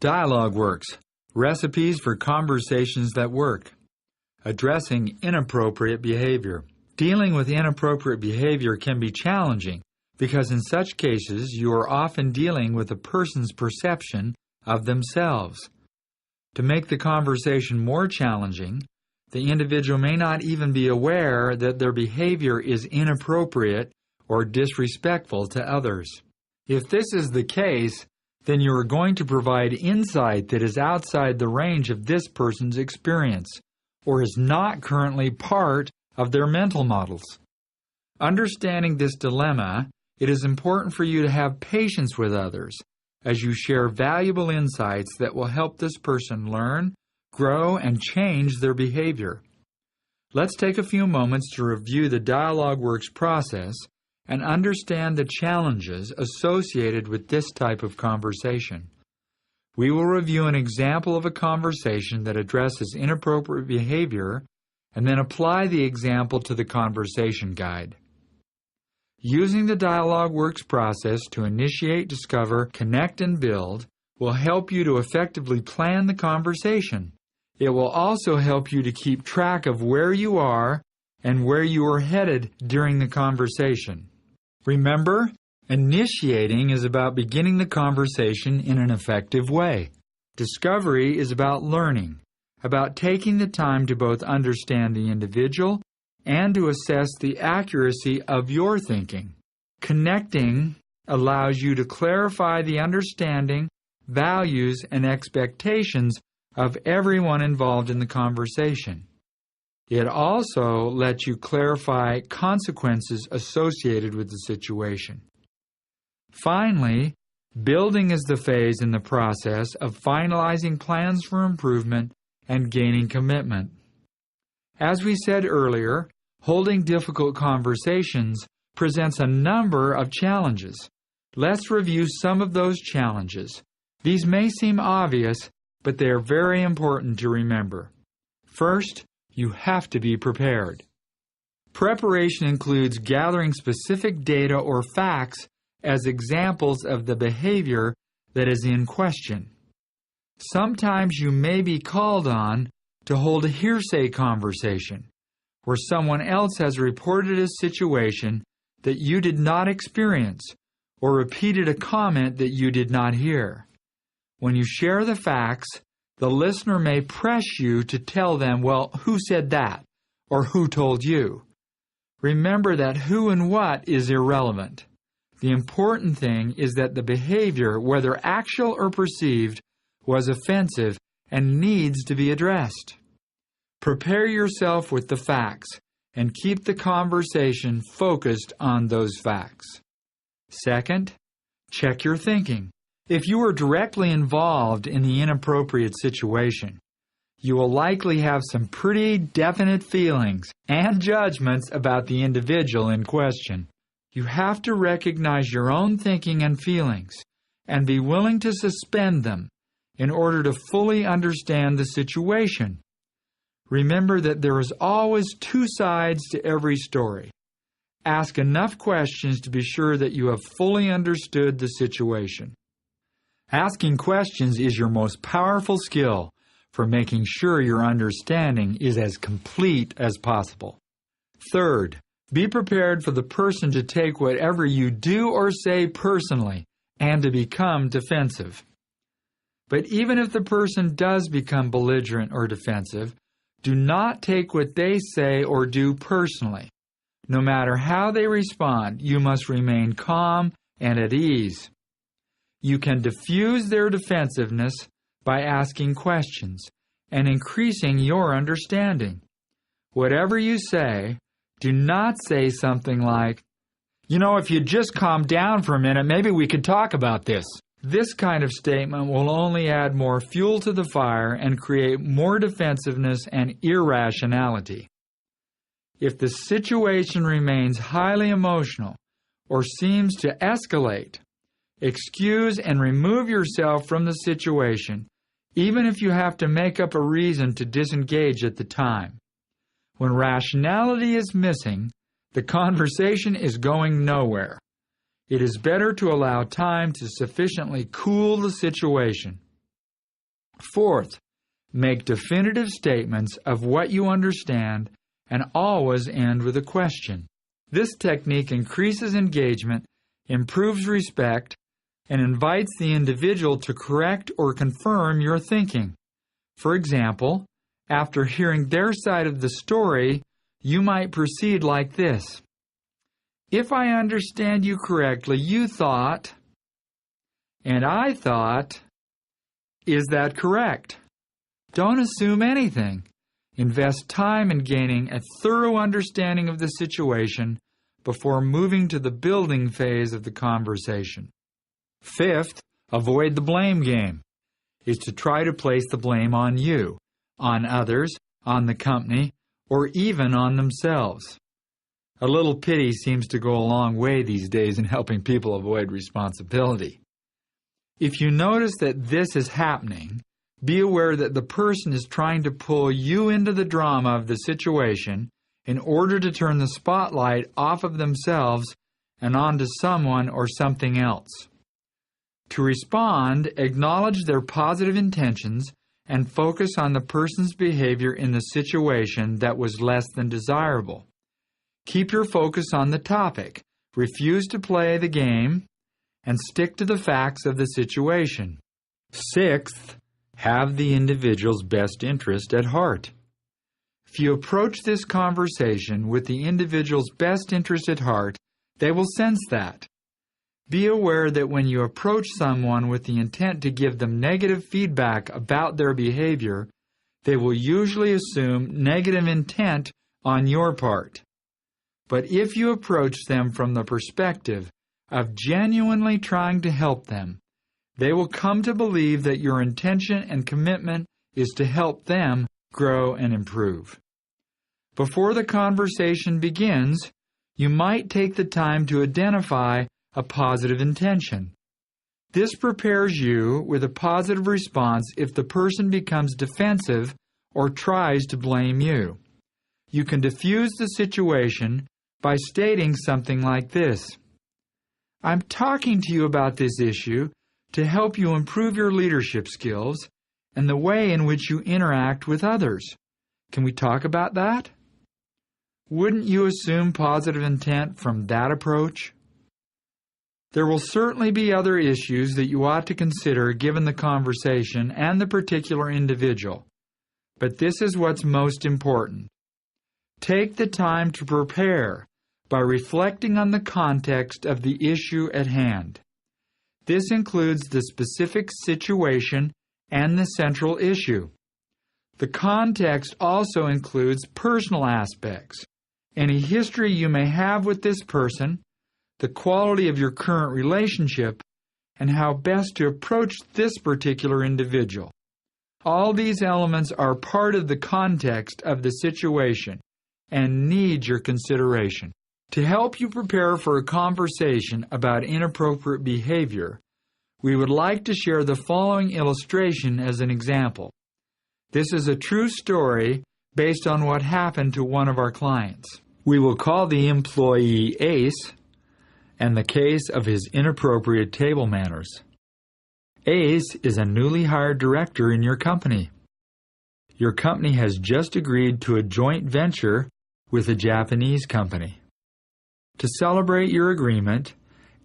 DialogueWORKS, recipes for conversations that work. Addressing inappropriate behavior. Dealing with inappropriate behavior can be challenging because in such cases you are often dealing with a person's perception of themselves. To make the conversation more challenging, the individual may not even be aware that their behavior is inappropriate or disrespectful to others. If this is the case, then you are going to provide insight that is outside the range of this person's experience or is not currently part of their mental models. Understanding this dilemma, it is important for you to have patience with others as you share valuable insights that will help this person learn, grow, and change their behavior. Let's take a few moments to review the DialogueWORKS process and understand the challenges associated with this type of conversation. We will review an example of a conversation that addresses inappropriate behavior and then apply the example to the conversation guide. Using the DialogueWORKS process to initiate, discover, connect, and build will help you to effectively plan the conversation. It will also help you to keep track of where you are and where you are headed during the conversation. Remember, initiating is about beginning the conversation in an effective way. Discovery is about learning, about taking the time to both understand the individual and to assess the accuracy of your thinking. Connecting allows you to clarify the understanding, values, and expectations of everyone involved in the conversation. It also lets you clarify consequences associated with the situation. Finally, building is the phase in the process of finalizing plans for improvement and gaining commitment. As we said earlier, holding difficult conversations presents a number of challenges. Let's review some of those challenges. These may seem obvious, but they are very important to remember. First, you have to be prepared. Preparation includes gathering specific data or facts as examples of the behavior that is in question. Sometimes you may be called on to hold a hearsay conversation where someone else has reported a situation that you did not experience or repeated a comment that you did not hear. When you share the facts, the listener may press you to tell them, well, who said that? Or who told you? Remember that who and what is irrelevant. The important thing is that the behavior, whether actual or perceived, was offensive and needs to be addressed. Prepare yourself with the facts and keep the conversation focused on those facts. Second, check your thinking. If you are directly involved in the inappropriate situation, you will likely have some pretty definite feelings and judgments about the individual in question. You have to recognize your own thinking and feelings and be willing to suspend them in order to fully understand the situation. Remember that there is always two sides to every story. Ask enough questions to be sure that you have fully understood the situation. Asking questions is your most powerful skill for making sure your understanding is as complete as possible. Third, be prepared for the person to take whatever you do or say personally and to become defensive. But even if the person does become belligerent or defensive, do not take what they say or do personally. No matter how they respond, you must remain calm and at ease. You can diffuse their defensiveness by asking questions and increasing your understanding. Whatever you say, do not say something like, if you just calm down for a minute, maybe we could talk about this. This kind of statement will only add more fuel to the fire and create more defensiveness and irrationality. If the situation remains highly emotional or seems to escalate, excuse and remove yourself from the situation, even if you have to make up a reason to disengage at the time. When rationality is missing, the conversation is going nowhere. It is better to allow time to sufficiently cool the situation. Fourth, make definitive statements of what you understand and always end with a question. This technique increases engagement, improves respect, and invites the individual to correct or confirm your thinking. For example, after hearing their side of the story, you might proceed like this. If I understand you correctly, you thought, and I thought, is that correct? Don't assume anything. Invest time in gaining a thorough understanding of the situation before moving to the building phase of the conversation. Fifth, avoid the blame game, is to try to place the blame on you, on others, on the company, or even on themselves. A little pity seems to go a long way these days in helping people avoid responsibility. If you notice that this is happening, be aware that the person is trying to pull you into the drama of the situation in order to turn the spotlight off of themselves and onto someone or something else. To respond, acknowledge their positive intentions and focus on the person's behavior in the situation that was less than desirable. Keep your focus on the topic, refuse to play the game, and stick to the facts of the situation. Sixth, have the individual's best interest at heart. If you approach this conversation with the individual's best interest at heart, they will sense that. Be aware that when you approach someone with the intent to give them negative feedback about their behavior, they will usually assume negative intent on your part. But if you approach them from the perspective of genuinely trying to help them, they will come to believe that your intention and commitment is to help them grow and improve. Before the conversation begins, you might take the time to identify a positive intention. This prepares you with a positive response if the person becomes defensive or tries to blame you. You can diffuse the situation by stating something like this. I'm talking to you about this issue to help you improve your leadership skills and the way in which you interact with others. Can we talk about that? Wouldn't you assume positive intent from that approach? There will certainly be other issues that you ought to consider given the conversation and the particular individual, but this is what's most important. Take the time to prepare by reflecting on the context of the issue at hand. This includes the specific situation and the central issue. The context also includes personal aspects, any history you may have with this person, the quality of your current relationship, and how best to approach this particular individual. All these elements are part of the context of the situation and need your consideration. To help you prepare for a conversation about inappropriate behavior, we would like to share the following illustration as an example. This is a true story based on what happened to one of our clients. We will call the employee Ace and the case of his inappropriate table manners. Ace is a newly hired director in your company. Your company has just agreed to a joint venture with a Japanese company. To celebrate your agreement,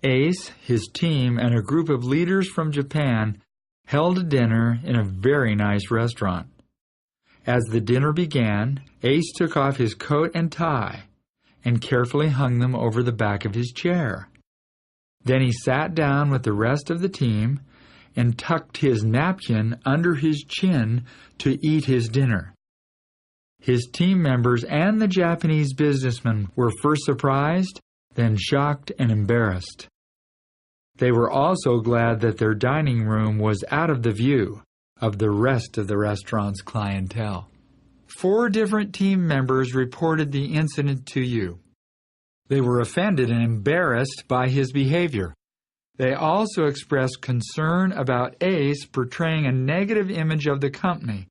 Ace, his team, and a group of leaders from Japan held a dinner in a very nice restaurant. As the dinner began, Ace took off his coat and tie and carefully hung them over the back of his chair. Then he sat down with the rest of the team and tucked his napkin under his chin to eat his dinner. His team members and the Japanese businessman were first surprised, then shocked and embarrassed. They were also glad that their dining room was out of the view of the rest of the restaurant's clientele. 4 different team members reported the incident to you. They were offended and embarrassed by his behavior. They also expressed concern about Ace portraying a negative image of the company,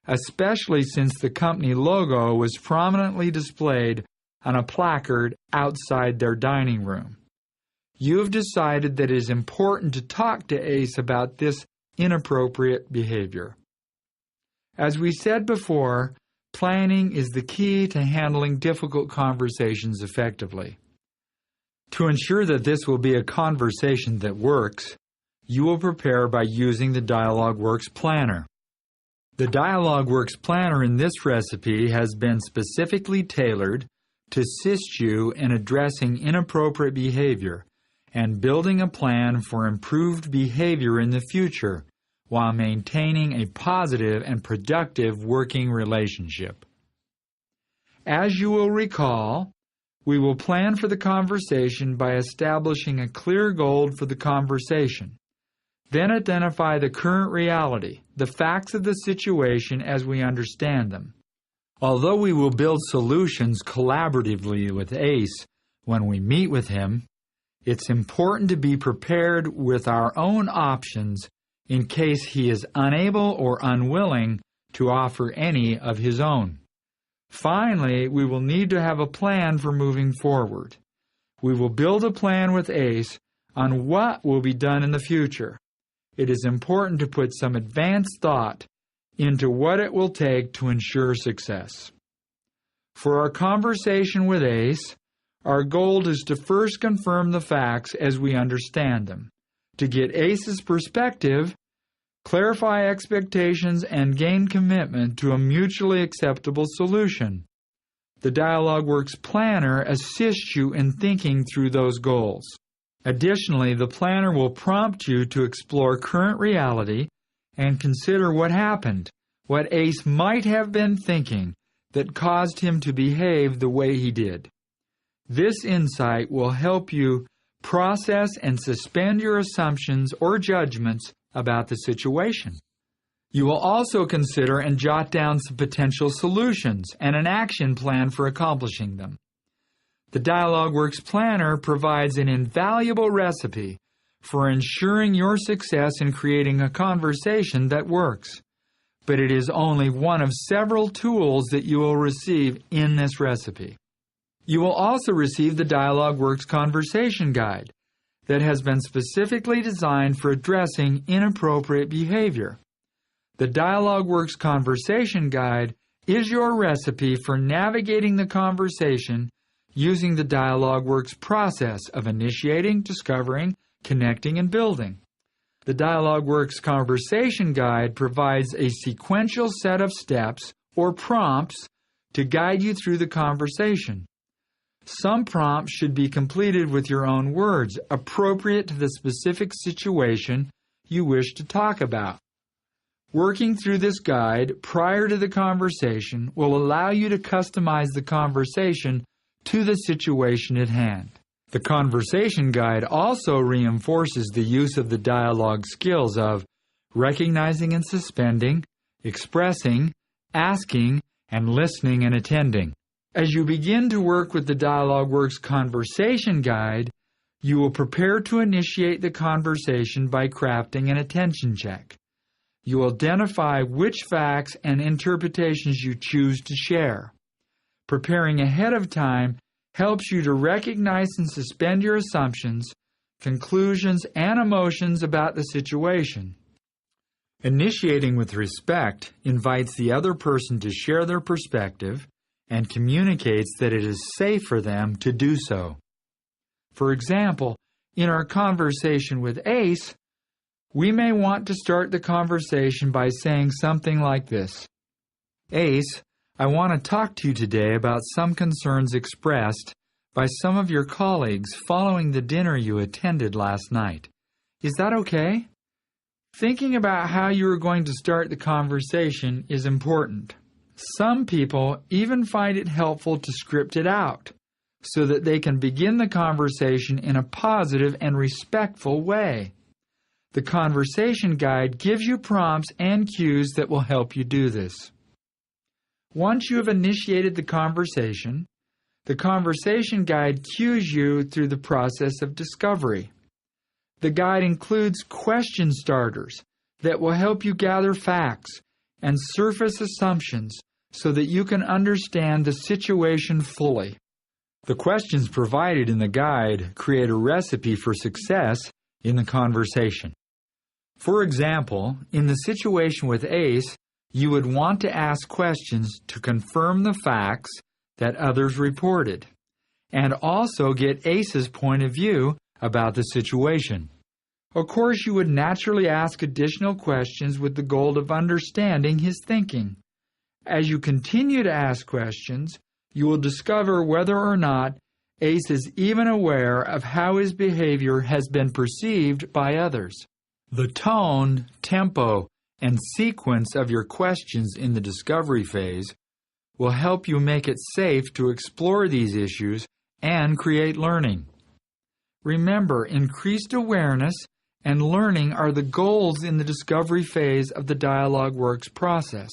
especially since the company logo was prominently displayed on a placard outside their dining room. You have decided that it is important to talk to Ace about this inappropriate behavior. As we said before, planning is the key to handling difficult conversations effectively. To ensure that this will be a conversation that works, you will prepare by using the DialogueWORKS Planner. The DialogueWORKS Planner in this recipe has been specifically tailored to assist you in addressing inappropriate behavior and building a plan for improved behavior in the future while maintaining a positive and productive working relationship. As you will recall, we will plan for the conversation by establishing a clear goal for the conversation. Then identify the current reality, the facts of the situation as we understand them. Although we will build solutions collaboratively with Ace when we meet with him, it's important to be prepared with our own options in case he is unable or unwilling to offer any of his own. Finally, we will need to have a plan for moving forward. We will build a plan with Ace on what will be done in the future. It is important to put some advanced thought into what it will take to ensure success. For our conversation with Ace, our goal is to first confirm the facts as we understand them, to get Ace's perspective, clarify expectations, and gain commitment to a mutually acceptable solution. The DialogueWORKS Planner assists you in thinking through those goals. Additionally, the planner will prompt you to explore current reality and consider what happened, what Ace might have been thinking that caused him to behave the way he did. This insight will help you process and suspend your assumptions or judgments about the situation. You will also consider and jot down some potential solutions and an action plan for accomplishing them. The DialogueWORKS Planner provides an invaluable recipe for ensuring your success in creating a conversation that works, but it is only one of several tools that you will receive in this recipe. You will also receive the DialogueWORKS Conversation Guide that has been specifically designed for addressing inappropriate behavior. The DialogueWORKS Conversation Guide is your recipe for navigating the conversation using the DialogueWORKS process of initiating, discovering, connecting, and building. The DialogueWORKS Conversation Guide provides a sequential set of steps or prompts to guide you through the conversation. Some prompts should be completed with your own words, appropriate to the specific situation you wish to talk about. Working through this guide prior to the conversation will allow you to customize the conversation to the situation at hand. The Conversation Guide also reinforces the use of the dialogue skills of recognizing and suspending, expressing, asking, and listening and attending. As you begin to work with the DialogueWORKS Conversation Guide, you will prepare to initiate the conversation by crafting an attention check. You identify which facts and interpretations you choose to share. Preparing ahead of time helps you to recognize and suspend your assumptions, conclusions, and emotions about the situation. Initiating with respect invites the other person to share their perspective and communicates that it is safe for them to do so. For example, in our conversation with Ace, we may want to start the conversation by saying something like this: Ace, I want to talk to you today about some concerns expressed by some of your colleagues following the dinner you attended last night. Is that okay? Thinking about how you are going to start the conversation is important. Some people even find it helpful to script it out so that they can begin the conversation in a positive and respectful way. The Conversation Guide gives you prompts and cues that will help you do this. Once you have initiated the Conversation Guide cues you through the process of discovery. The guide includes question starters that will help you gather facts and surface assumptions so that you can understand the situation fully. The questions provided in the guide create a recipe for success in the conversation. For example, in the situation with Ace, You would want to ask questions to confirm the facts that others reported, and also get ACE's point of view about the situation. Of course, you would naturally ask additional questions with the goal of understanding his thinking. As you continue to ask questions, you will discover whether or not ACE is even aware of how his behavior has been perceived by others. The tone, tempo, and sequence of your questions in the discovery phase will help you make it safe to explore these issues and create learning. Remember, increased awareness and learning are the goals in the discovery phase of the DialogueWORKS process.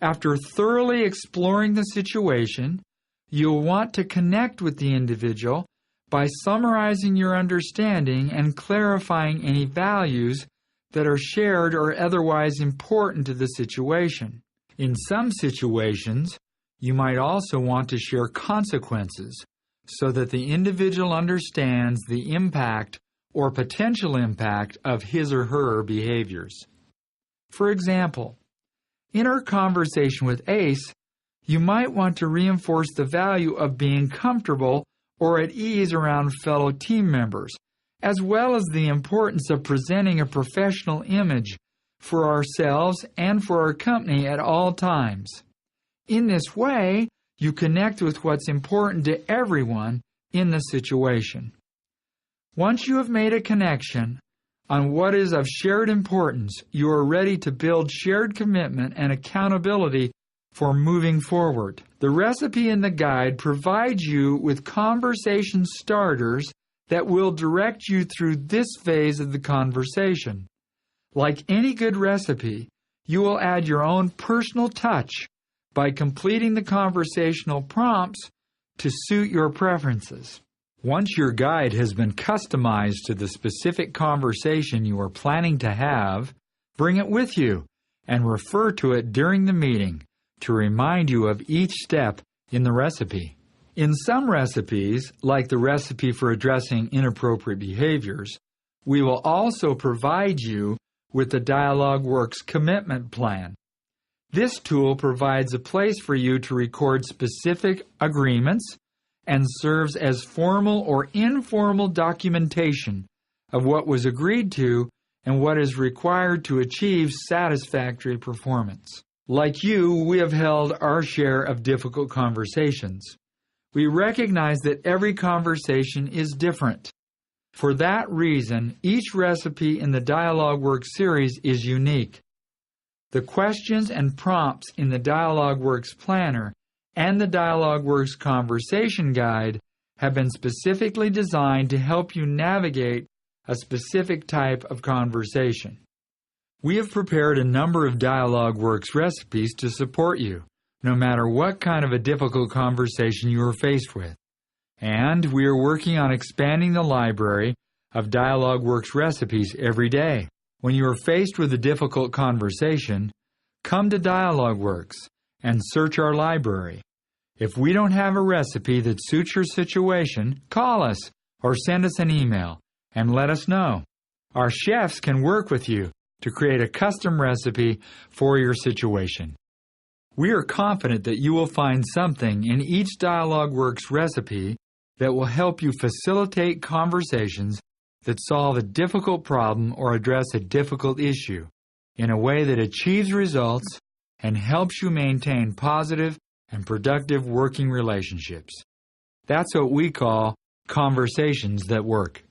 After thoroughly exploring the situation, you'll want to connect with the individual by summarizing your understanding and clarifying any values that are shared or otherwise important to the situation. In some situations, you might also want to share consequences so that the individual understands the impact or potential impact of his or her behaviors. For example, in our conversation with ACE, you might want to reinforce the value of being comfortable or at ease around fellow team members, as well as the importance of presenting a professional image for ourselves and for our company at all times. In this way, you connect with what's important to everyone in the situation. Once you have made a connection on what is of shared importance, you are ready to build shared commitment and accountability for moving forward. The recipe in the guide provides you with conversation starters that will direct you through this phase of the conversation. Like any good recipe, you will add your own personal touch by completing the conversational prompts to suit your preferences. Once your guide has been customized to the specific conversation you are planning to have, bring it with you and refer to it during the meeting to remind you of each step in the recipe. In some recipes, like the recipe for addressing inappropriate behaviors, we will also provide you with the DialogueWORKS commitment plan. This tool provides a place for you to record specific agreements and serves as formal or informal documentation of what was agreed to and what is required to achieve satisfactory performance. Like you, we have held our share of difficult conversations. We recognize that every conversation is different. For that reason, each recipe in the DialogueWORKS series is unique. The questions and prompts in the DialogueWORKS Planner and the DialogueWORKS Conversation Guide have been specifically designed to help you navigate a specific type of conversation. We have prepared a number of DialogueWORKS recipes to support you, no matter what kind of a difficult conversation you are faced with. And we are working on expanding the library of DialogueWORKS recipes every day. When you are faced with a difficult conversation, come to DialogueWORKS and search our library. If we don't have a recipe that suits your situation, call us or send us an email and let us know. Our chefs can work with you to create a custom recipe for your situation. We are confident that you will find something in each DialogueWORKS recipe that will help you facilitate conversations that solve a difficult problem or address a difficult issue in a way that achieves results and helps you maintain positive and productive working relationships. That's what we call conversations that work.